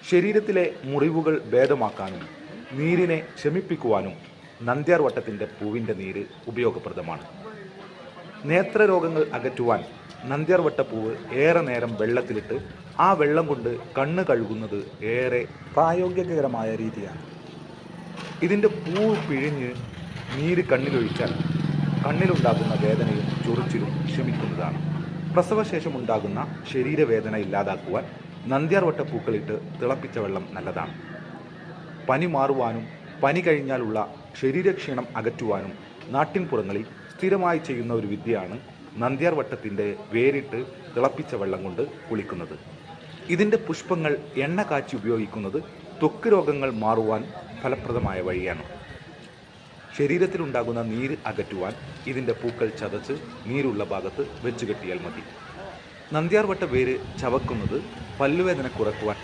ശരീരത്തിലെ മുറിവുകൾ ഭേദമാക്കാനും നീരിനെ ശമിപ്പിക്കുവാനും നന്ദ്യാർവട്ടത്തിൻ്റെ പൂവിൻ്റെ നീര് ഉപയോഗപ്രദമാണ്. നേത്രരോഗങ്ങൾ അകറ്റുവാൻ നന്ദ്യാർവട്ടപ്പൂവ് ഏറെ നേരം വെള്ളത്തിലിട്ട് ആ വെള്ളം കൊണ്ട് കണ്ണ് കഴുകുന്നത് ഏറെ പ്രായോഗികകരമായ രീതിയാണ്. ഇതിൻ്റെ പൂവ് പിഴിഞ്ഞ് നീര് കണ്ണിലൊഴിച്ചാൽ കണ്ണിലുണ്ടാകുന്ന വേദനയും ചൊറിച്ചിലും ശമിക്കുന്നതാണ്. പ്രസവശേഷമുണ്ടാകുന്ന ശരീരവേദന ഇല്ലാതാക്കുവാൻ നന്ദ്യാർവട്ടപ്പൂക്കളിട്ട് തിളപ്പിച്ച വെള്ളം നല്ലതാണ്. പനി മാറുവാനും പനി കഴിഞ്ഞാലുള്ള ശരീരക്ഷീണം അകറ്റുവാനും നാട്ടിൻപുറങ്ങളിൽ സ്ഥിരമായി ചെയ്യുന്ന ഒരു വിദ്യയാണ് നന്ദ്യാർവട്ടത്തിൻ്റെ വേരിട്ട് തിളപ്പിച്ച വെള്ളം കൊണ്ട് കുളിക്കുന്നത്. ഇതിൻ്റെ പുഷ്പങ്ങൾ എണ്ണ കാച്ചി ഉപയോഗിക്കുന്നത് ത്വക്ക് രോഗങ്ങൾ മാറുവാൻ ഫലപ്രദമായ വഴിയാണ്. ശരീരത്തിലുണ്ടാകുന്ന നീര് അകറ്റുവാൻ ഇതിൻ്റെ പൂക്കൾ ചതച്ച് നീരുള്ള ഭാഗത്ത് വെച്ച് കെട്ടിയാൽ മതി. നന്ദ്യാർവട്ട വേര് ചവക്കുന്നത് പല്ലുവേദന കുറക്കുവാൻ